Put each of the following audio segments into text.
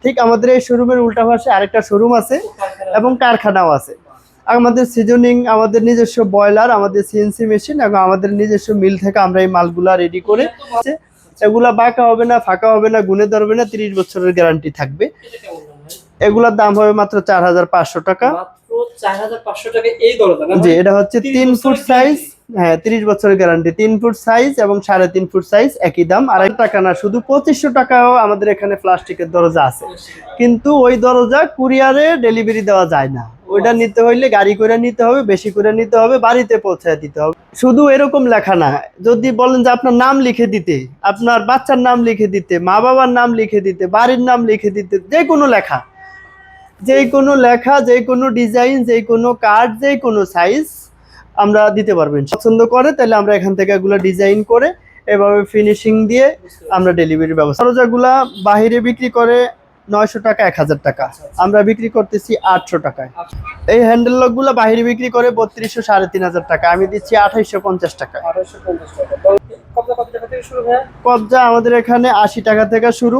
ঠিক আমাদের এই শোরুমের উল্টা পাশে আরেকটা শোরুম আছে এবং কারখানাও আছে। আমাদের সিজনিং, আমাদের নিজস্ব বয়লার, আমাদের সিএনসি মেশিন এবং আমাদের নিজস্ব মিল থেকে আমরা এই মালগুলা রেডি করে এগুলা বাঁকা হবে না, ফাঁকা হবে না, গুনে ধরবে না, 30 বছরের গ্যারান্টি থাকবে। এগুলার দাম হবে মাত্র 4500 টাকা। মাত্র 4500 টাকা এই দরজা না? জি, এটা হচ্ছে 3 ফুট সাইজ। হ্যাঁ, 30 বছরের গ্যারান্টি। 3 ফুট সাইজ এবং 3.5 ফুট সাইজ একই দাম। আর টাকা না, শুধু 2500 টাকাও আমাদের এখানে প্লাস্টিকের দরজা আছে, কিন্তু ওই দরজা কুরিয়ারে ডেলিভারি দেওয়া যায় না। ওইটা নিতে হইলে গাড়ি করে নিতে হবে, বেশি করে নিতে হবে, বাড়িতে পৌঁছায় দিতে হবে। শুধু এরকম লেখা না, যদি বলেন যে আপনার নাম লিখে দিতে, আপনার বাচ্চার নাম লিখে দিতে, মা বাবার নাম লিখে দিতে, বাড়ির নাম লিখে দিতে, যে কোনো লেখা, যে কোনো ডিজাইন, যে কোনো কার্ড, যে কোনো সাইজ আমরা দিতে পারবেন। পছন্দ করে তাহলে আমরা এখান থেকে এগুলো ডিজাইন করে এভাবে ফিনিশিং দিয়ে আমরা ডেলিভারি ব্যবস্থা। দরজাগুলা বাহিরে বিক্রি করে 900 টাকা, 1000 টাকা, আমরা বিক্রি করতেছি 800 টাকায়। এই হ্যান্ডেল লক গুলা বাহিরে বিক্রি করে 3200, 3500 টাকা, আমি দিচ্ছি 2850 টাকা। কবজা আমাদের এখানে 80 টাকা থেকে শুরু,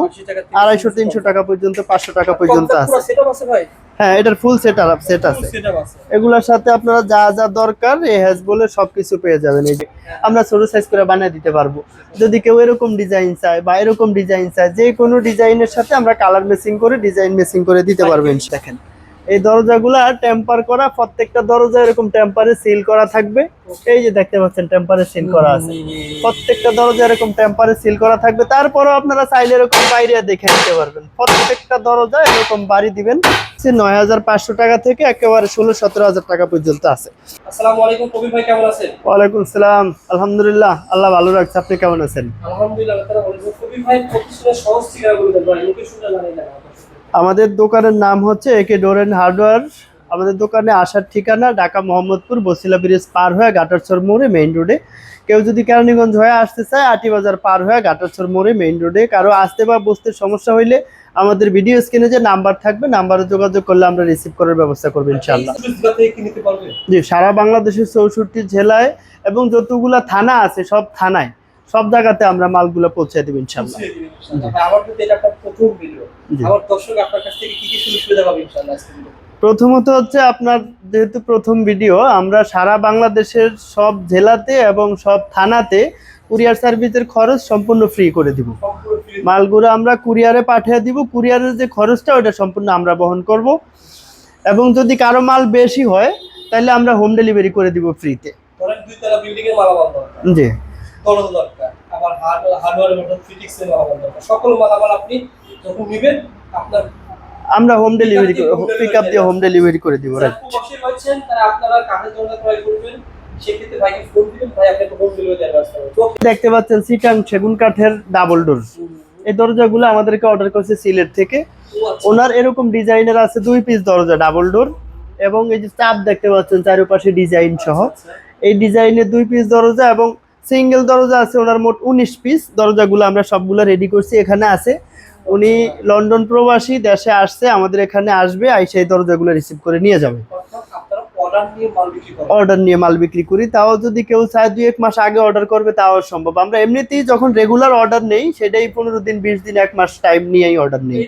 250, 300 টাকা পর্যন্ত, 500 টাকা পর্যন্ত আছে। হ্যাঁ, এটার ফুল সেট আছে। এগুলোর সাথে আপনারা যা যা দরকার এই বলে সবকিছু পেয়ে যাবেন। এই যে আমরা ছোট সাইজ করে বানিয়ে দিতে পারবো। যদি কেউ এরকম ডিজাইন চায় বা এরকম ডিজাইন চায়, যে কোনো ডিজাইনের সাথে আমরা কালার ম্যাচিং করে ডিজাইন ম্যাচিং করে দিতে পারবেন। দেখেন এই দরজাগুলা টেম্পার করা, প্রত্যেকটা দরজা এরকম টেম্পারে সিল করা থাকবে। এই যে দেখতে পাচ্ছেন টেম্পারে সিল করা আছে, প্রত্যেকটা দরজা এরকম টেম্পারে সিল করা থাকবে। তারপরেও আপনারা চাইলে এরকম বাইরে দেখে নিতে পারবেন। প্রত্যেকটা দরজা এরকম বাড়ি দিবেন 9500 টাকা থেকে একেবারে 16-17 টাকা পর্যন্ত আছে। আসসালামু আলাইকুম কবির ভাই, কেমন আছেন? ওয়ালাইকুম আসসালাম, আলহামদুলিল্লাহ, আল্লাহ ভালো রাখছে। আপনি কেমন আছেন? আলহামদুলিল্লাহ। তারা বলেন কবির ভাই প্রতিষ্ঠানের সহজ ঠিকানা বলে দেন ভাই, লোকেশনটা জানেন না। আমাদের দোকানের নাম হচ্ছে একে ডোর এন্ড হার্ডওয়্যার। আমাদের দোকানে আসার ঠিকানা ঢাকা মোহাম্মদপুর বসিলা ব্রিজ পার হয়ে গাটারচর মোড়ে মেইন রোডে। কেউ যদি কেরানীগঞ্জ হয়ে আসতে চায় আটি বাজার পার হয়ে গাটারচর মোড়ে মেইন রোডে। কারো আসতে বা বুঝতে সমস্যা হইলে আমাদের ভিডিও স্ক্রিনে যে নাম্বার থাকবে নাম্বারে যোগাযোগ করলে আমরা রিসিভ করার ব্যবস্থা করবো ইনশাআল্লাহ। জি, সারা বাংলাদেশের 64 জেলায় এবং যতগুলা থানা আছে সব থানায়, সব জায়গাতে আমরা মালগুলো পৌঁছে দেব ইনশাআল্লাহ। আমার তো এটা একটা প্রথম ভিডিও, আমার দর্শক আপনার কাছ থেকে কি কি সুবিধা পাবে ইনশাআল্লাহ আজকে ভিডিও? প্রথমত হচ্ছে আপনার যেহেতু প্রথম ভিডিও, আমরা সারা বাংলাদেশের সব জেলাতে এবং সব থানাতে কুরিয়ার সার্ভিসের খরচ সম্পূর্ণ ফ্রি করে দিব। মালগুলো আমরা কুরিয়ারে পাঠিয়ে দিব, কুরিয়ারের যে খরচটা ওটা সম্পূর্ণ আমরা বহন করব। এবং যদি কারো মাল বেশি হয় তাহলে আমরা হোম ডেলিভারি করে দিব ফ্রিতে। ধরেন দুইতলা বিল্ডিং এর মালামাল দরকার, জি দরজা দরকার, আবার হার্ডওয়্যারের মধ্যে ফিটিংস এর মালামাল দরকার, সকল মালামাল আপনি যখন নেবেন আপনার আমরা হোম ডেলিভারি পিকআপ দিয়ে হোম ডেলিভারি করে দিব। রাইট, বসে রয়েছেন তারা আপনারা কাঠের দরজা ক্রয় করবেন, সেক্ষেত্রে ভাইকে ফোন দিবেন, ভাই আপনাকে হোম ডেলিভারি দেওয়ার ব্যবস্থা করবে। দেখতে পাচ্ছেন চিটাং সেগুন কাঠের ডাবল ডোর। এই দরজাগুলো আমাদেরকে অর্ডার করেছে সিলেট থেকে। ওনার এরকম ডিজাইনের আছে 2 পিস দরজা ডাবল ডোর, এবং এই যে চাপ দেখতে পাচ্ছেন চারপাশে ডিজাইন সহ। এই ডিজাইনের 2 পিস দরজা এবং সিঙ্গেল দরজা আছে ওনার মোট 19 পিস। দরজাগুলো আমরা সবগুলো রেডি করছি, এখানে আছে। উনি লন্ডন প্রবাসী, দেশে আসছে, আমাদের এখানে আসবে, আইসা এই দরজাগুলো রিসিভ করে নিয়ে যাবে। অর্ডার নিয়ে মাল বিক্রি করি। তাও যদি কেউ চায় 2-1 মাস আগে অর্ডার করবে তাও সম্ভব। আমরা এমনিতেই যখন রেগুলার অর্ডার নেই সেটাই 15 দিন 20 দিন 1 মাস টাইম নিয়েই অর্ডার নেই।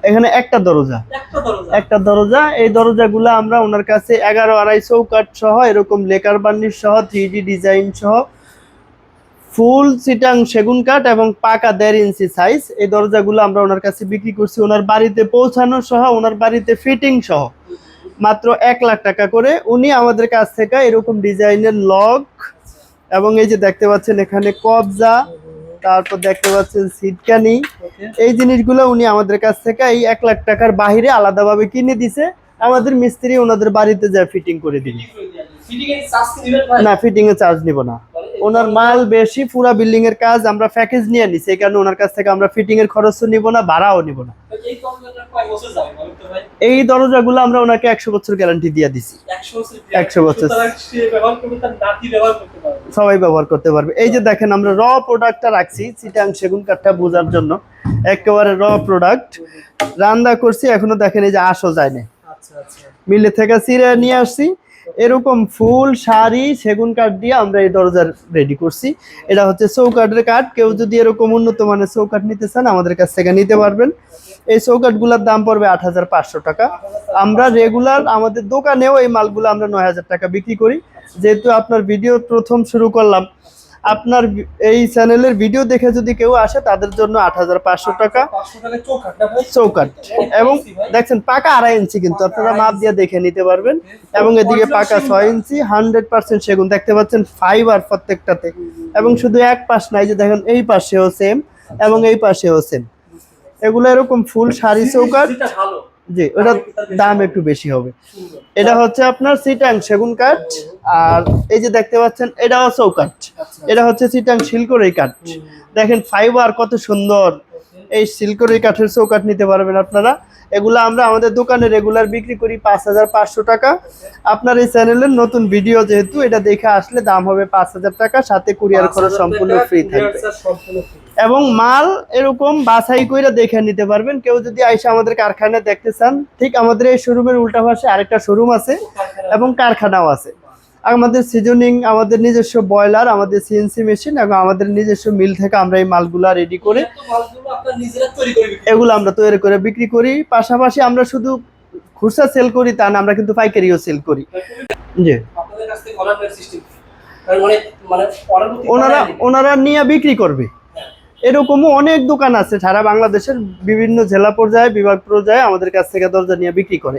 এখানে একটা দরজা। এই দরজাগুলো আমরা ওনার কাছে 11.5 চৌকাঠ সহ এরকম লেকার বার্নিশ সহ 3D ডিজাইন সহ ফুল চিটাং সেগুন কাঠ এবং পাকা 1.5 ইঞ্চি সাইজ এই দরজাগুলো আমরা ওনার কাছে বিক্রি করছি ওনার বাড়িতে পৌঁছানো সহ, ওনার বাড়িতে ফিটিং সহ মাত্র 1 লাখ টাকা করে। উনি আমাদের কাছ থেকে এরকম ডিজাইনের লক এবং এই যে দেখতে পাচ্ছেন এখানে কবজা, তারপর দেখতে পাচ্ছেন সিটকানি, এই জিনিসগুলো উনি আমাদের কাছ থেকে এই 1 লাখ টাকার বাহিরে আলাদাভাবে কিনে দিছে। আমাদের মিস্ত্রি ওনাদের বাড়িতে যায় ফিটিং করে দিবে। না, ফিটিং এর চার্জ নিব না। ওনার মাল বেশি, পুরা বিল্ডিং এর কাজ আমরা প্যাকেজ নিয়ে নিছি, এই কারণে ওনার কাছ থেকে আমরা ফিটিং এর খরচও নিব না, ভাড়াও নিব না। এই দরজাগুলো আমরা ওনাকে 100 বছর গ্যারান্টি দিয়ে দিছি। 100 বছর সবাই ব্যবহার করতে পারবে। এই যে দেখেন আমরা র প্রোডাক্টটা রাখছি চিটাং সেগুন কাঠটা বোঝার জন্য, একেবারে র প্রোডাক্ট রান্না করছি, এখনো দেখেন এই যে আশও যায় না, মিলে থেকে চিড়ে নিয়ে আসছি। এরকম ফুল শাড়ি সেগুন কাঠ দিয়ে আমরা এই দরজার রেডি করছি। এটা হচ্ছে চৌকাঠের কাঠ। কেউ যদি এরকম উন্নত মানের চৌকাঠ নিতে চান আমাদের কাছ থেকে নিতে পারবেন। এই চৌকাঠগুলোর দাম পড়বে ৮৫০০ টাকা। আমরা রেগুলার আমাদের দোকানেও এই মালগুলো আমরা ৯০০০ টাকা বিক্রি করি। যেহেতু আপনার ভিডিও প্রথম শুরু করলাম, আপনার এই চ্যানেলের ভিডিও দেখে যদি কেউ আসে তাদের জন্য ৮৫০০ টাকা 500 টাকা চৌকাঠ না ভাই? চৌকাঠ। এবং দেখছেন পাকা ২.৫ ইঞ্চি, কিন্তু আপনারা মাপ দিয়ে দেখে নিতে পারবেন। এবং এদিকে পাকা ৬ ইঞ্চি 100% সেগুন, দেখতে পাচ্ছেন ফাইবার প্রত্যেকটাতে। এবং শুধু এক পাশ নাই, যে দেখেন এই পাশেও সেম এবং এই পাশেও সেম। এগুলো এরকম ফুল শাড়ি চৌকাঠ। যেটা ভালো জি, ওটার দাম একটু বেশি হবে। সুন্দর। এটা হচ্ছে আপনার চিটাং সেগুন কাঠ। আর এই যে দেখতে পাচ্ছেন এটাও চৌকাঠ। এটা হচ্ছে চিটাং শিলকড়ি কাঠ। দেখেন ফাইবার কত সুন্দর। এই শিলকড়ি কাঠের চৌকাঠ নিতে পারবেন আপনারা। এগুলো আমরা আমাদের দোকানে রেগুলার বিক্রি করি ৫৫০০ টাকা। আপনার এই চ্যানেলের নতুন ভিডিও যেহেতু, এটা দেখে আসলে দাম হবে ৫০০০ টাকা, সাথে কুরিয়ার খরচ সম্পূর্ণ ফ্রি থাকবে। সম্পূর্ণ free। এবং মাল এরকম বাছাই করে দেখে নিতে পারবেন। কেউ যদি আইসা আমাদের কারখানায় দেখতে চান, ঠিক আমাদের এই শোরুমের উল্টা পাশে আরেকটা শোরুম আছে এবং কারখানাও আছে। আমাদের সিজনিং, আমাদের নিজস্ব বয়লার, আমাদের সিএনসি মেশিন এবং আমাদের নিজস্ব মিল থেকে আমরা এই মালগুলা রেডি করে এত মালগুলো আপনারা নিজেরা তৈরি করে বিক্রি করেন? এগুলো আমরা তৈরি করে বিক্রি করি। পাশাপাশি আমরা শুধু খুচরা সেল করি তা না, আমরা কিন্তু পাইকারিও সেল করি। জি, আপনাদের কাছ থেকে অর্ডার সিস্টেম, কারণ মানে মানে অর্ডার করতে ওনারা নিয়ে বিক্রি করবে। এরকমও অনেক দোকান আছে সারা বাংলাদেশের বিভিন্ন জেলা পর্যায়ে, বিভাগ পর্যায়ে আমাদের কাছ থেকে দরজা নিয়ে বিক্রি করে।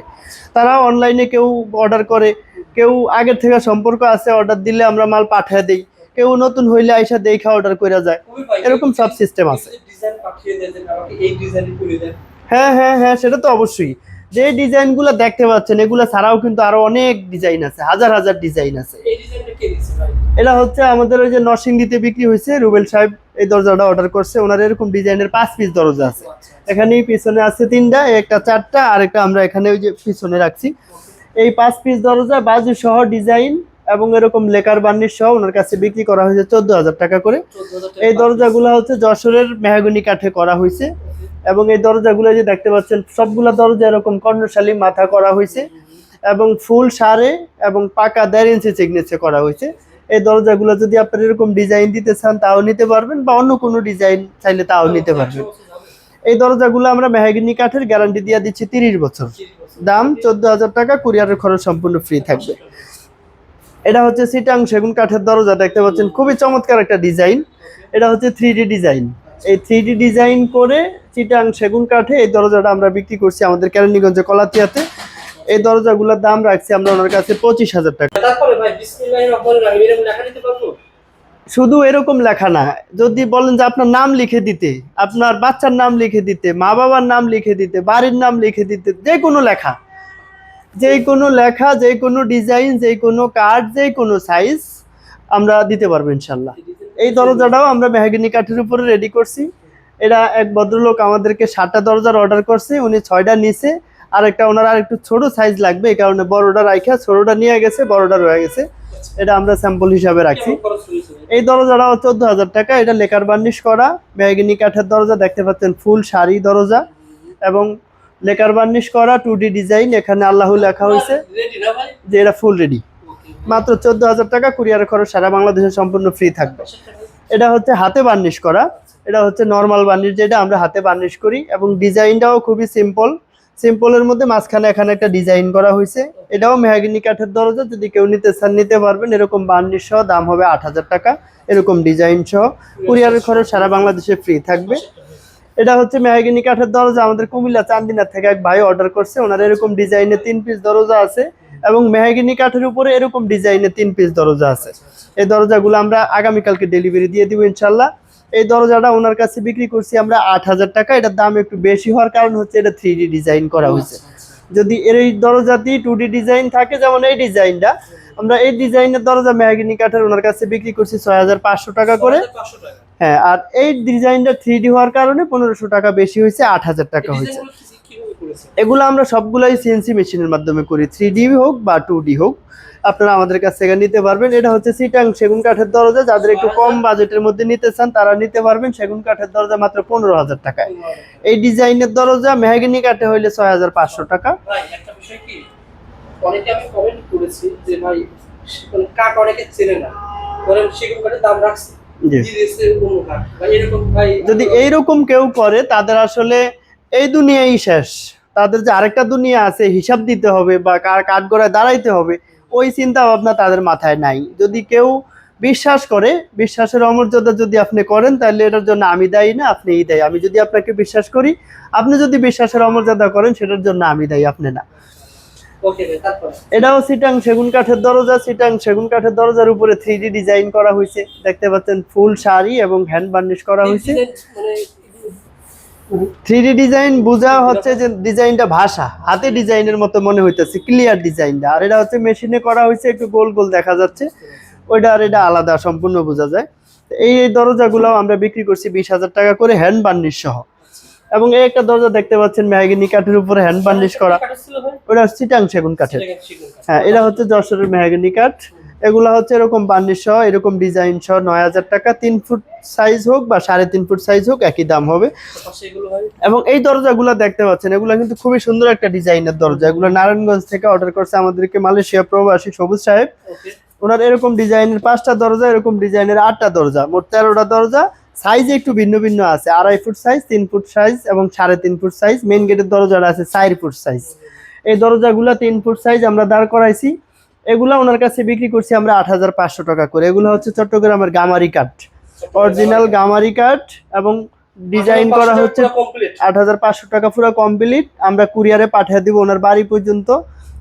তারা অনলাইনে কেউ অর্ডার করে, কেউ আগের থেকে সম্পর্ক আছে, অর্ডার দিলে আমরা মাল পাঠিয়ে দিই। কেউ নতুন হইলে আইসা দেখা অর্ডার করে যায়। এরকম সব সিস্টেম আছে। ডিজাইন পাঠিয়ে দেন যে আমাকে এই ডিজাইনই করে দেন। হ্যাঁ হ্যাঁ হ্যাঁ, সেটা তো অবশ্যই। যে ডিজাইনগুলো দেখতে পাচ্ছেন এগুলো ছাড়াও কিন্তু আরো অনেক ডিজাইন আছে, হাজার হাজার ডিজাইন আছে। এই ডিজাইনটা কে দিয়েছে ভাই? এটা হচ্ছে আমাদের ওই যে নরসিংদীতে বিক্রি হয়েছে, রুবেল সাহেব এই দরজাটা অর্ডার করছে। ওনার এরকম ডিজাইনের 5 পিস দরজা আছে। এখানেই পিছনে আছে 3টা, একটা 4টা, আর একটা আমরা এখানে ওই যে পিছনে রাখছি। এই 5 পিস দরজা বাজু সহ ডিজাইন এবং এরকম লেকার বার্নিশ সহ ওনার কাছে বিক্রি করা হয়েছে ১৪,০০০ টাকা করে। 14,000 টাকা। এই দরজাগুলো হচ্ছে যশোরের মেহগনি কাঠে করা হয়েছে। এবং এই দরজাগুলো যে দেখতে পাচ্ছেন সবগুলা দরজা এরকম কর্ণশালী মাথা করা হয়েছে এবং ফুল সারে এবং পাকা 1.5 ইঞ্চি সিগনেচার করা হয়েছে। এই দরজাগুলো যদি আপনারা এরকম ডিজাইন দিতে চান তাও নিতে পারবেন, বা অন্য কোনো ডিজাইন চাইলে তাও নিতে পারবেন। এই দরজাগুলো আমরা মেহগনি কাঠের গ্যারান্টি দিয়ে দিচ্ছি 30 বছর। দাম 14,000 টাকা, কুরিয়ারের খরচ সম্পূর্ণ ফ্রি থাকবে। এটা হচ্ছে চিটাং সেগুন কাঠের দরজা, দেখতে পাচ্ছেন খুবই চমৎকার একটা ডিজাইন। এটা হচ্ছে 3D ডিজাইন। এই 3D ডিজাইন করে চিটাং সেগুন কাঠে এই দরজাটা আমরা বিক্রি করছি আমাদের কেরানীগঞ্জে কলাতিয়াতে। এই দরজাগুলোর দাম রাখছি আমরা ওনার কাছে 25,000 টাকা। তারপরে ভাই বিসমিল্লাহির রহমানির রহিম এরকম লেখা দিতে পারবো? শুধু এরকম লেখা না, যদি বলেন যে আপনার নাম লিখে দিতে, আপনার বাচ্চার নাম লিখে দিতে, মা বাবার নাম লিখে দিতে, বাড়ির নাম লিখে দিতে, যে কোনো লেখা, যে কোনো লেখা, যে কোনো ডিজাইন, যে কোনো কার্ড, যে কোনো সাইজ আমরা দিতে পারবো ইনশাল্লাহ। এই দরজাটাও আমরা মেহগনি কাঠের উপরে রেডি করছি। এটা এক ভদ্রলোক আমাদেরকে 7টা দরজার অর্ডার করছে, উনি 6টা নিছে। আর একটা ওনার আর একটু ছোট সাইজ লাগবে, এই কারণে বড়টা রাখা, ছোটটা নিয়ে গেছে, বড়টা রয়ে গেছে। এটা আমরা স্যাম্পল হিসাবে রাখছি। কেমন খরচ হয়েছে ভাই? এই দরজাটাও 14,000 টাকা। এটা লেকার বার্নিশ করা মেহগনি কাঠের দরজা, দেখতে পাচ্ছেন ফুল শাড়ি দরজা এবং লেকার বার্নিশ করা 2D ডিজাইন। এখানে আল্লাহ লেখা হয়েছে রেডি না ভাই? যে এটা ফুল রেডি। মাত্র 14,000 টাকা, কুরিয়ারের খরচ সারা বাংলাদেশে সম্পূর্ণ ফ্রি থাকবে। এটা হচ্ছে হাতে বার্নিশ করা। এটা হচ্ছে নর্মাল বার্নিশ, যেটা আমরা হাতে বার্নিশ করি এবং ডিজাইনটাও খুবই সিম্পল। সিম্পলের মধ্যে মাঝখানে এখানে একটা ডিজাইন করা হয়েছে। এটাও মেহগনি কাঠের দরজা, যদি কেউ নিতে চান নিতে পারবেন। এরকম বার্নিশ সহ দাম হবে 8,000 টাকা, এরকম ডিজাইন সহ। কুরিয়ারের খরচ সারা বাংলাদেশে ফ্রি থাকবে। এটা হচ্ছে মেহগনি কাঠের দরজা, আমাদের কুমিল্লা চান্দিনা থেকে এক ভাই অর্ডার করছে। ওনার এরকম ডিজাইনে 3 পিস দরজা আছে এবং মেহগনি কাঠের উপরে এরকম ডিজাইনে 3 পিস দরজা আছে। এই দরজাগুলো আমরা আগামীকালকে ডেলিভারি দিয়ে দিব ইনশাল্লাহ। এই দরজাটা ওনার কাছে বিক্রি করছি আমরা 8,000 টাকা। এটার দাম একটু বেশি হওয়ার কারণ হচ্ছে এটা 3D ডিজাইন করা হয়েছে। যদি এই দরজাতেই 2D ডিজাইন থাকে, যেমন এই ডিজাইনটা, আমরা এই ডিজাইনের দরজা মেহগনি কাঠের ওনার কাছে বিক্রি করছি 6,500 টাকা করে। 500 টাকা। হ্যাঁ, আর এই ডিজাইনটা 3D হওয়ার কারণে 1500 টাকা বেশি হয়েছে, 8,000 টাকা হয়েছে। ডিজাইনগুলো কিভাবে করেছেন? এগুলো আমরা সবগুলাই সিএনসি মেশিনের মাধ্যমে করি, 3D হোক বা 2D হোক, আপনারা আমাদের কাছ থেকে নিতে পারবেন। এটা হচ্ছে চিটাং সেগুন কাঠের দরজা, যাদের একটু কম বাজেটের মধ্যে নিতে চান তারা নিতে পারবেন। সেগুন কাঠের দরজা মাত্র 15,000 টাকায়। এই ডিজাইনের দরজা মেহগনি কাঠে হইলে 6,500 টাকা। ভাই একটা বিষয় কি, অনেকে আমি কমেন্ট করেছি যে ভাই মানে কাঠ অনেকে চেনে না, ধরেন সেগুন কাঠের দাম রাখছে জি। দিয়েছে অন্য কাঠ, ভাই এরকম ভাই যদি এইরকম কেউ করে তাদের আসলে এই দুনিয়াই শেষ, তাদের যে আরেকটা দুনিয়া আছে হিসাব দিতে হবে বা কাঠগড়ায় দাঁড়াইতে হবে, ওই চিন্তা ভাবনা তাদের মাথায় নাই। যদি কেউ বিশ্বাস করে, বিশ্বাসের অমর্যাদা যদি আপনি করেন তাহলে এটার জন্য আমি দায়ী না, আপনিই দায়ী। আমি যদি আপনাকে বিশ্বাস করি, আপনি যদি বিশ্বাসের অমর্যাদা করেন, সেটার জন্য আমি দায়ী, আপনি না। ওকে ভাই তারপর এটাও চিটাং সেগুন কাঠের দরজা। চিটাং সেগুন কাঠের দরজার উপরে 3D ডিজাইন করা হয়েছে, দেখতে পাচ্ছেন ফুল শাড়ি এবং হ্যান্ড বার্নিশ করা হয়েছে। মানে 3D ডিজাইন বোঝা হচ্ছে যে ডিজাইনটা ভাষা হাতে ডিজাইনের মতো মনে হইতেছে, ক্লিয়ার ডিজাইনটা। আর এটা হচ্ছে মেশিনে করা হয়েছে, একটু গোল গোল দেখা যাচ্ছে, ওইটা আর এটা আলাদা সম্পূর্ণ বোঝা যায়। তো এই দরজাগুলো আমরা বিক্রি করছি 20,000 টাকা করে হ্যান্ড বার্নিশ সহ। এবং এই একটা দরজা দেখতে পাচ্ছেন মেহগিনি কাঠের উপরে হ্যান্ড বার্নিশ করা, ওটা চিটাং সেগুন কাঠের। হ্যাঁ, এটা হচ্ছে যশোরের মেহগিনি কাঠ। এগুলা হচ্ছে এরকম বার্নিশ সহ, এরকম ডিজাইন সহ 9,000 টাকা। 3 ফুট সাইজ হোক বা 3.5 ফুট সাইজ হোক একই দাম হবে। এবং এই দরজাগুলো দেখতে পাচ্ছেন, এগুলো কিন্তু খুবই সুন্দর একটা ডিজাইনের দরজা। এগুলো নারায়ণগঞ্জ থেকে অর্ডার করছে আমাদেরকে মালয়েশিয়া প্রবাসী সবুজ সাহেব। ওনার এরকম ডিজাইনের 5টা দরজা, এরকম ডিজাইনের 8টা দরজা, মোট 13টা দরজা। সাইজ একটু ভিন্ন ভিন্ন আছে, 2.5 ফুট সাইজ, 3 ফুট সাইজ এবং 3.5 ফুট সাইজ। মেইন গেটের দরজাটা আছে 4 ফুট সাইজ। এই দরজাগুলো 3 ফুট সাইজ আমরা দাঁড় করাইছি। এগুলা ওনার কাছে বিক্রি করছি আমরা 8,500 টাকা করে। এগুলো হচ্ছে চট্টগ্রামের গামারি কাঠ, অরিজিনাল গামারি কাঠ, এবং ডিজাইন করা হচ্ছে 8,500 টাকা পুরো কমপ্লিট। আমরা কুরিয়ারে পাঠিয়ে দিব ওনার বাড়ি পর্যন্ত,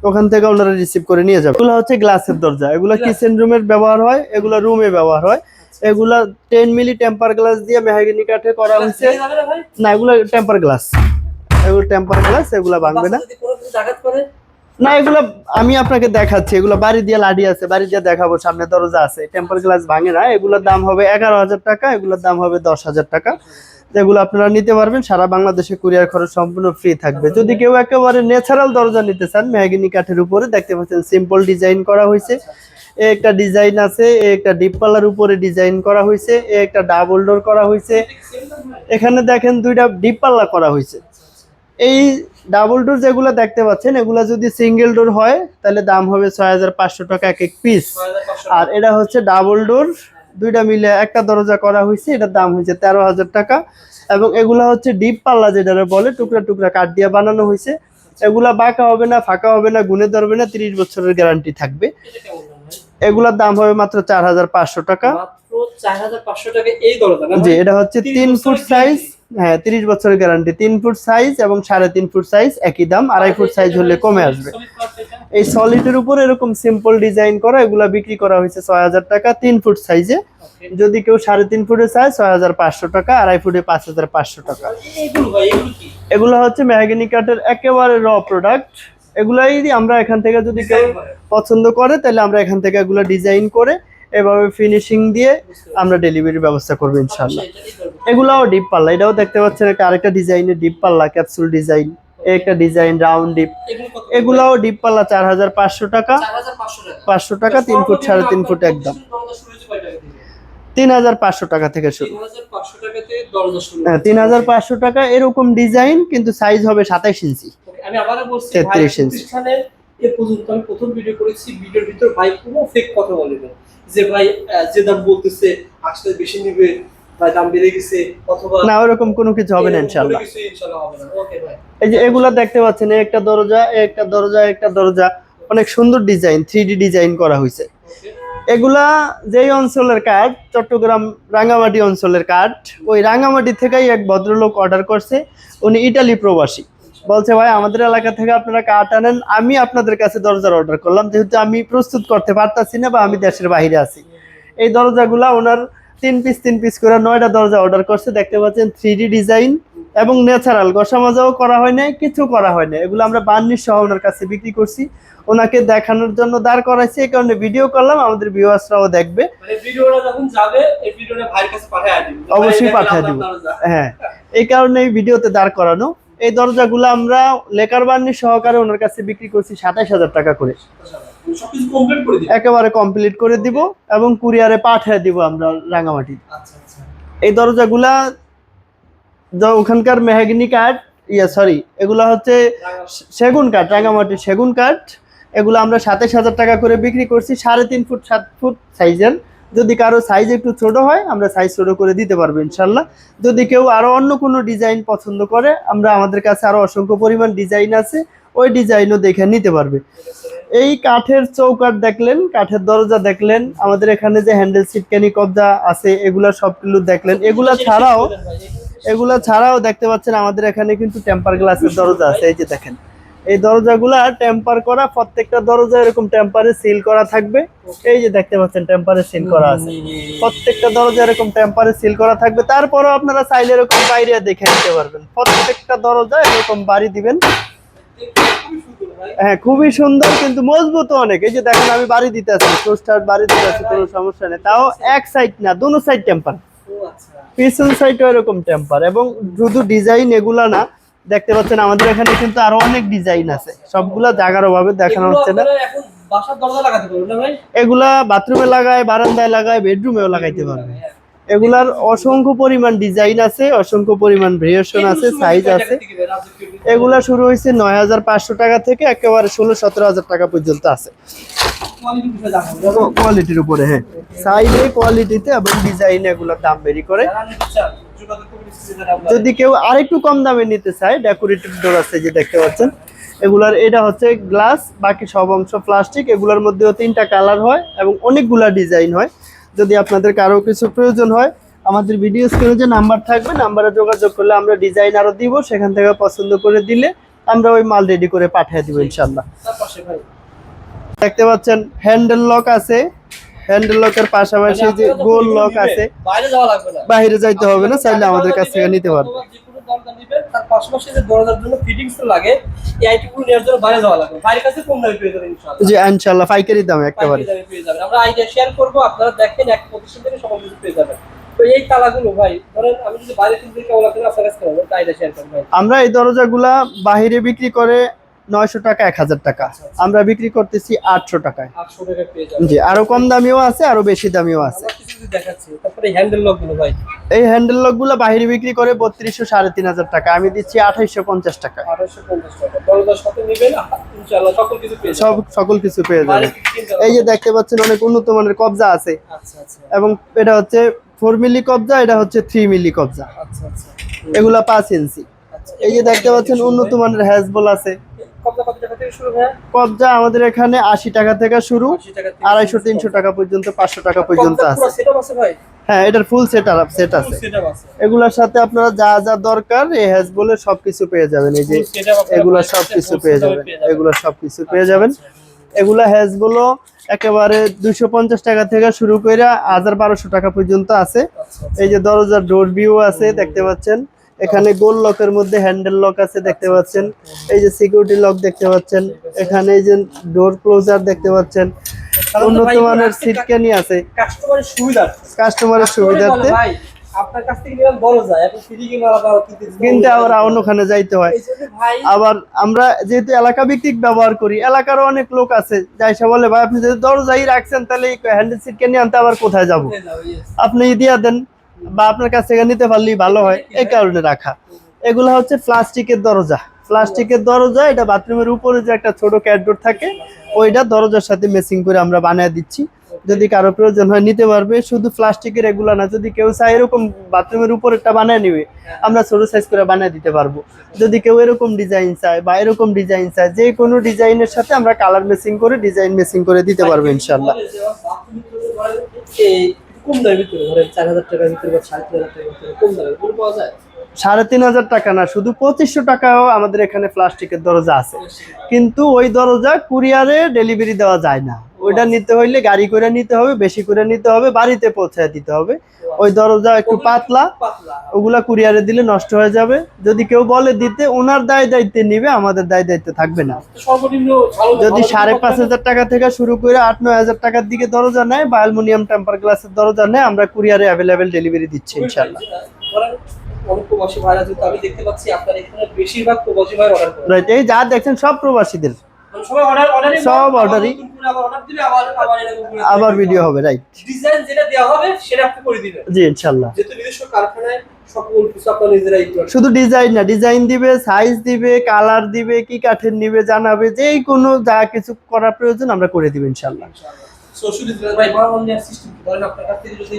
ওখান থেকে ওনারা রিসিভ করে নিয়ে যাবে। এগুলো হচ্ছে গ্লাসের দরজা, এগুলো কিচেন রুমের ব্যবহার হয়, এগুলো রুমে ব্যবহার হয়। এগুলা 10 মিলি টেম্পার গ্লাস দিয়ে মেহগিনি কাঠে করা হয়েছে। না, এগুলো টেম্পার গ্লাস, এগুলো টেম্পার গ্লাস, এগুলো ভাঙবে না। না, এগুলো আমি আপনাকে দেখাচ্ছি, এগুলো বাড়ি দিয়ে লাডি আছে, বাড়ি দিয়ে দেখাবো, সামনে দরজা আছে, টেম্পার গ্লাস ভাঙে না। এগুলোর দাম হবে 11,000 টাকা, এগুলোর দাম হবে 10,000 টাকা। যেগুলো আপনারা নিতে পারবেন, সারা বাংলাদেশে কুরিয়ার খরচ সম্পূর্ণ ফ্রি থাকবে। যদি কেউ একেবারে ন্যাচারাল দরজা নিতে চান, মেহগিনি কাঠের উপরে দেখতে পাচ্ছেন সিম্পল ডিজাইন করা হয়েছে। একটা ডিজাইন আছে, একটা ডিপ পাল্লার উপরে ডিজাইন করা হয়েছে, একটা ডাবল ডোর করা হয়েছে। এখানে দেখেন 2টা ডিপ পাল্লা করা হয়েছে। এই ডাবল ডোর যেগুলো দেখতে পাচ্ছেন, এগুলো যদি সিঙ্গেল ডোর হয় তাহলে দাম হবে 6,500 টাকা এক এক পিস। আর এটা হচ্ছে ডাবল ডোর, 2টা মিলে একটা দরজা করা হয়েছে, এটার দাম হয়েছে 13,000 টাকা। এবং এগুলা হচ্ছে ডিপ পাল্লা, যেটা বলে টুকরা টুকরা কাঠ দিয়ে বানানো হয়েছে। এগুলা বাঁকা হবে না, ফাঁকা হবে না, গুনে ধরবে না, 30 বছরের গ্যারান্টি থাকবে। এগুলার দাম হবে মাত্র 4,500 টাকা। মাত্র 4,500 টাকা এই দরজা না? জি, এটা হচ্ছে 3 ফুট সাইজ। হ্যাঁ, 30 বছরের গ্যারান্টি। 3 ফুট সাইজ এবং 3.5 ফুট সাইজ একই দাম, 2.5 ফুট সাইজ হলে কমে আসবে। এই সলিডের উপর এরকম সিম্পল ডিজাইন করা, এগুলা বিক্রি করা হয়েছে 6,000 টাকা 3 ফুট সাইজে। যদি কেউ 3.5 ফুটে চায় 6,500 টাকা, 2.5 ফুটে 5,500 টাকা। এগুলো হচ্ছে মেহগিনি কাঠের একেবারে র প্রোডাক্ট। এগুলাই আমরা এখান থেকে যদি কেউ পছন্দ করে তাহলে আমরা এখান থেকে এগুলো ডিজাইন করে এভাবে ফিনিশিং দিয়ে আমরা ডেলিভারির ব্যবস্থা করবো ইনশাআল্লাহ। এগুলাও ডিপ পাল্লা, এটাও দেখতে পাচ্ছেন একটা আরেকটা ডিজাইনের ডিপ পাল্লা, ক্যাপসুল ডিজাইন, একটা ডিজাইন রাউন্ড ডিপ। এগুলাও ডিপ পাল্লা 4,500 টাকা, 500 টাকা, 3 ফুট 3.5 ফুট একদম 3,500 টাকা থেকে শুরু। 3,500 টাকা এরকম ডিজাইন, কিন্তু সাইজ হবে 27 ইঞ্চি। আমি আবারও বলছি 33 ইঞ্চি। প্রতিষ্ঠানের এ পর্যন্ত আমি প্রথম ভিডিও করেছি, ভিডিওর ভিতর ভাই কোনো ফেক কথা বলেনি যে ভাই যে দাম বলতেছে আসলে বেশি নেবে, ভাই দাম বেড়ে গেছে, অথবা না, ওরকম কোনো কিছু হবে না ইনশাআল্লাহ। হবে না। ওকে ভাই, এই যে এগুলা দেখতে পাচ্ছেন, একটা দরজা, একটা দরজা, একটা দরজা, অনেক সুন্দর ডিজাইন, 3D ডিজাইন করা হয়েছে। এগুলা যেই অঞ্চলের কাঠ, চট্টগ্রাম রাঙ্গামাটি অঞ্চলের কাঠ, ওই রাঙ্গামাটি থেকেই এক ভদ্রলোক অর্ডার করছে। উনি ইটালি প্রবাসী, বলছে ভাই আমাদের এলাকা থেকে আপনারা কাঠ আনেন, আমি আপনাদের কাছে দরজার অর্ডার করলাম, যেহেতু আমি প্রস্তুত করতে পারতাছি না বা আমি দেশের বাইরে আছি। এই দরজাগুলা ওনার 3 পিস করে 9টা দরজা অর্ডার করছে। দেখতে পাচ্ছেন 3D ডিজাইন এবং ন্যাচারাল, ঘষা মাজাও করা হয় না, কিছু করা হয় না। এগুলো আমরা বার্নিশ সহ ওনার কাছে বিক্রি করছি, ওনাকে দেখানোর জন্য দাঁড় করাইছি। এই কারণে ভিডিও করলাম, আমাদের ভিউয়ার্সরাও দেখবে। মানে ভিডিওটা যখন যাবে এই ভিডিওটা ভাইয়ের কাছে পাঠিয়ে দিবেন, অবশ্যই পাঠিয়ে দিব। হ্যাঁ, এই কারণে এই ভিডিওতে দাঁড় করানো। এই দরজাগুলো আমরা লেকার বার্নিশ সহকারে ওনার কাছে বিক্রি করছি 27,000 টাকা করে। সবকিছু কমপ্লিট করে দিবেন? একেবারে কমপ্লিট করে দিব এবং কুরিয়ারে পাঠিয়ে দিব আমরা রাঙ্গামাটি। আচ্ছা আচ্ছা। এই দরজাগুলা ওখানকার মেহগিনি কাঠ, এগুলা হচ্ছে সেগুন কাঠ, রাঙ্গামাটির সেগুন কাঠ। এগুলো আমরা 27,000 টাকা করে বিক্রি করছি 3.5 ফুট 7 ফুট সাইজের। যদি কারো সাইজ একটু ছোট হয় আমরা সাইজ ছোট করে দিতে পারবো ইনশাল্লাহ। যদি কেউ আরো অন্য কোনো ডিজাইন পছন্দ করে আমরা আমাদের কাছে আরো অসংখ্য পরিমাণ ডিজাইন আছে, ওই ডিজাইনও দেখে নিতে পারবে। এই কাঠের চৌকাঠ দেখলেন, কাঠের দরজা দেখলেন, আমাদের এখানে যে হ্যান্ডেল সিটকানি কবজা আছে এগুলা সবগুলো দেখলেন। এগুলা ছাড়াও দেখতে পাচ্ছেন আমাদের এখানে কিন্তু টেম্পার গ্লাসের দরজা আছে। এই যে দেখেন এই দরজাগুলা টেম্পার করা, প্রত্যেকটা দরজা এরকম টেম্পারে সিল করা থাকবে। এই যে দেখতে পাচ্ছেন টেম্পারে সিল করা আছে, প্রত্যেকটা দরজা এরকম টেম্পারে সিল করা থাকবে। তারপরও আপনারা চাইলে এরকম বাইরে দেখে নিতে পারবেন। প্রত্যেকটা দরজা এরকম বাড়ি দিবেন। হ্যাঁ খুবই সুন্দর কিন্তু মজবুত অনেক। এই যে দেখেন আমি বাড়ি দিতে আছি, টোস্টার বাড়ি দিতে আছি, কোনো সমস্যা নেই। তাও এক সাইড না, দুনো সাইড টেম্পার, পিছন সাইডও এরকম টেম্পার। এবং শুধু ডিজাইন এগুলা না, দেখতে পাচ্ছেন আমাদের এখানে কিন্তু আরো অনেক ডিজাইন আছে, সবগুলা জায়গার অভাবে দেখানো হচ্ছে না। এগুলা বাথরুমে লাগায়, বারান্দায় লাগায়, বেডরুমেও লাগাইতে পারবে। এগুলার অসংখ্য পরিমাণ ডিজাইন আছে, অসংখ্য পরিমাণ ভেরিয়েশন আছে, সাইজ আছে। এগুলা শুরু হয়েছে 9,500 টাকা থেকে একেবারে 16-17,000 টাকা পর্যন্ত আছে কোয়ালিটির উপরে। হ্যাঁ সাইজে, কোয়ালিটিতে এবং ডিজাইনে এগুলোর দাম ভেরি করে। যদি কেউ আরেকটু কম দামে নিতে চায়, ডেকোরেটিভ ডোর আছে যে দেখতে পাচ্ছেন এগুলার, এটা হচ্ছে গ্লাস, বাকি সব অংশ প্লাস্টিক। এগুলোর মধ্যেও 3টা কালার হয় এবং অনেকগুলা ডিজাইন হয়। যদি আপনাদের কারো কিছু প্রয়োজন হয় আমাদের ভিডিও স্ক্রিনে যে নাম্বার থাকবে, নাম্বারে যোগাযোগ করলে আমরা ডিজাইন আরো দিব, সেখান থেকে পছন্দ করে দিলে আমরা ওই মাল রেডি করে পাঠিয়ে দিব ইনশাআল্লাহ। দেখতে পাচ্ছেন হ্যান্ডেল লক আছে, হ্যান্ডেল লকের পাশাপাশি যে গোল লক আছে, বাইরে যাইতে হবে না, চাইলে আমাদের কাছ থেকে নিতে পারবে। তার পাশাপাশি যে দরজার জন্য ফিটিংস লাগে, এই আইটেমগুলো নেওয়ার জন্য বাইরে যাওয়া লাগবে। বাইরের কাছে কম দামে পেয়ে যাবেন ইনশাআল্লাহ। জি ইনশাআল্লাহ পাইকারি দামে একেবারে পেয়ে যাবেন। আমরা আইডিয়া শেয়ার করব, আপনারা দেখেন এক প্রতিষ্ঠান থেকে সব কিছু পেয়ে যাবেন। তো এই তালাগুলো ভাই ধরেন আমি যদি বাইরে কিনতে কেমন লাগবে আপনার কাছে কেমন আইডিয়া শেয়ার করব ভাই। আমরা এই দরজাগুলা বাইরে বিক্রি করে 900 টাকা, 1000 টাকা, আমরা বিক্রি করতেছি 800 টাকায়। 800 টাকা পেয়ে যাবেন। জি আরো কম দামিও আছে, আরো বেশি দামিও আছে। আমরা কিছু দেখাচ্ছি। তারপরে হ্যান্ডেল লকগুলো ভাই, এই হ্যান্ডেল লকগুলো বাইরে বিক্রি করে 3200, 3500 টাকা, আমি দিচ্ছি 2850 টাকা। 2850 টাকা দরজার সাথে নেবেন ইনশাআল্লাহ সকল কিছু পেয়ে যাবেন। সকল কিছু পেয়ে যাবেন। এই যে দেখতে পাচ্ছেন অনেক উন্নত মানের কবজা আছে। আচ্ছা আচ্ছা। এবং এটা হচ্ছে 4 মিলি কবজা, এটা হচ্ছে 3 মিলি কবজা। আচ্ছা আচ্ছা। এগুলা 5 ইঞ্চি। এই যে দেখতে পাচ্ছেন উন্নত মানের হ্যাজবল আছে। কবজা কত টাকা থেকে শুরু হয়? কবজা আমাদের এখানে 80 টাকা থেকে শুরু, 250, 300 টাকা পর্যন্ত, 500 টাকা পর্যন্ত আছে। পুরো সেটআপ আছে ভাই? হ্যাঁ এটার ফুল সেট আছে। এগুলোর সাথে আপনারা যা যা দরকার এই হ্যাজবলের সবকিছু পেয়ে যাবেন। এই যে এগুলা সবকিছু পেয়ে যাবেন, এগুলা সবকিছু পেয়ে যাবেন। এগুলা হ্যাজবলও একেবারে 250 টাকা থেকে শুরু করে 1200 টাকা পর্যন্ত আছে। এই যে দরজার ডোর ভিউ আছে দেখতে পাচ্ছেন, এখানে গোল লকের মধ্যে হ্যান্ডেল লক আছে দেখতে পাচ্ছেন, এই যে সিকিউরিটি লক দেখতে পাচ্ছেন, এখানে এই যে ডোর ক্লোজার দেখতে পাচ্ছেন, উন্নত মানের সিটকানি আছে কাস্টমারের সুবিধার্থে। আপনার কাছ থেকে নিলাম দরজা, এখন ফিটিং আলাদা কিন্তু আবার অন্যখানে যাইতে হয়। আবার আমরা যেহেতু এলাকা ভিত্তিক ব্যবহার করি, এলাকারও অনেক লোক আছে যাইসা বলে ভাই আপনি যদি দরজাই রাখছেন তাহলে হ্যান্ডেল সিটকানি আনতে আবার কোথায় যাব, আপনি দিয়া দেন বা আপনার কাছ থেকে নিতে পারলেই ভালো হয়, এই কারণে রাখা। এগুলো হচ্ছে প্লাস্টিকের দরজা। প্লাস্টিকের দরজা, এটা বাথরুমের উপরে যে একটা ছোট ক্যাটডোর থাকে ওইটা দরজার সাথে ম্যাচিং করে আমরা বানিয়ে দিচ্ছি। যদি কারো প্রয়োজন হয় নিতে পারবে। শুধু প্লাস্টিকের এগুলো না, যদি কেউ চায় এরকম বাথরুমের উপরেরটা বানিয়ে নিবে আমরা ছোট সাইজ করে বানিয়ে দিতে পারবো। যদি কেউ এরকম ডিজাইন চায় বা এরকম ডিজাইন চায়, যে কোনো ডিজাইনের সাথে আমরা কালার ম্যাচিং করে ডিজাইন ম্যাচিং করে দিতে পারবো ইনশাআল্লাহ। কম দামের ভিতরে ধরেন 4000 টাকার ভিতরে বা 3500 টাকার ভিতরে কম দামে কোন পাওয়া যায়? 3500 টাকা না, শুধু 2500 টাকাও আমাদের এখানে প্লাস্টিকের দরজা আছে। কিন্তু ওই দরজা কুরিয়ারে ডেলিভারি দেওয়া যায় না, ওইটা নিতে হইলে গাড়ি করে নিতে হবে, বেশি করে নিতে হবে, বাড়িতে পৌঁছায় দিতে হবে। ওই দরজা একটু পাতলা, ওগুলা কুরিয়ারে দিলে নষ্ট হয়ে যাবে। যদি কেউ বলে দিতে, ওনার দায় দায়িত্বে নিবে, আমাদের দায় দায়িত্ব থাকবে না। যদি 5500 টাকা থেকে শুরু করে 8-9000 টাকার দিকে দরজা নেয় বা অ্যালুমিনিয়াম টেম্পার গ্লাসের দরজা নেয়, আমরা কুরিয়ারে অ্যাভেলেবেল ডেলিভারি দিচ্ছি ইনশাআল্লাহ। প্রবাসী ভাইরা যেহেতু আমি দেখতে পাচ্ছি আপনার এখানে বেশিরভাগ প্রবাসী ভাইরা অর্ডার করে। রাইট, এই যা দেখছেন সব প্রবাসীদের, সবাই অর্ডারই সব অর্ডারই আবার অর্ডার দিবে, আবার এরকম করে আবার ভিডিও হবে, রাইট। ডিজাইন যেটা দেওয়া হবে সেটা আপনি করে দিবেন। জি ইনশাআল্লাহ। যেহেতু নিজস্ব কারখানায় সকল কিছু আপনারা নিজেরাই করবেন। শুধু ডিজাইন না, ডিজাইন দিবে, সাইজ দিবে, কালার দিবে, কি কাঠের নিবে জানাবে, যে কোনো যা কিছু করার প্রয়োজন আমরা করে দিব ইনশাআল্লাহ। সোশ্যাল ভাই বানানোর নেওয়ার সিস্টেম কি? ধরেন আপনার কাছ থেকে যদি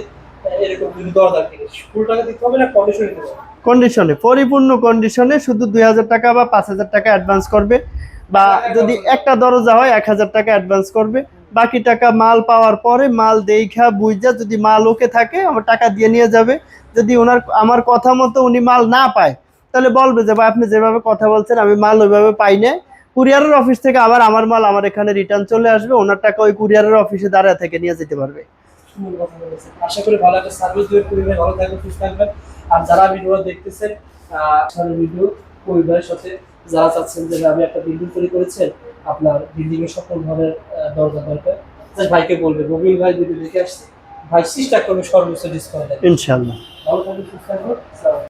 এরকম যদি দরদার থেকে ফুল টাকা দিতে হবে না কন্ডিশন দিতে হবে? কন্ডিশনে, পরিপূর্ণ কন্ডিশনে শুধু 2000 টাকা বা 5000 টাকা অ্যাডভান্স করবে, বা যদি একটা দরজা হয় 1000 টাকা অ্যাডভান্স করবে, বাকি টাকা মাল পাওয়ার পরে মাল দেখা বুঝা যদি মাল ওকে থাকে আমার টাকা দিয়ে নিয়ে যাবে। যদি আমার কথা মতো উনি মাল না পায় তাহলে বলবে যে ভাই আপনি যেভাবে কথা বলছেন আমি মাল ওইভাবে পাই না, কুরিয়ারের অফিস থেকে আবার আমার মাল আমার এখানে রিটার্ন চলে আসবে, ওনার টাকা ওই কুরিয়ারের অফিসে দাঁড়া থেকে নিয়ে যেতে পারবে। সুন্দর কথা বলেছেন। আশা করি ভালো একটা সার্ভিস দিবেন, পরিবার ভালো থাকবেন, সুস্থ থাকবেন। আর যারা ভিডিওটা দেখতেছেন ভিডিও পরিবারের সাথে যারা চাচ্ছেন যে আমি একটা বিল্ডিং তৈরি করেছেন, আপনার বিল্ডিং এর সকল ধরনের দরজা দরকার, ভাইকে বলবেন রবিউল ভাই ভিডিও দেখে আসছে, ভাই চেষ্টা করবে সর্বোচ্চ ডিসকাউন্ট দেন ইনশাআল্লাহ। ভালো থাকবেন, সুস্থ থাকবেন।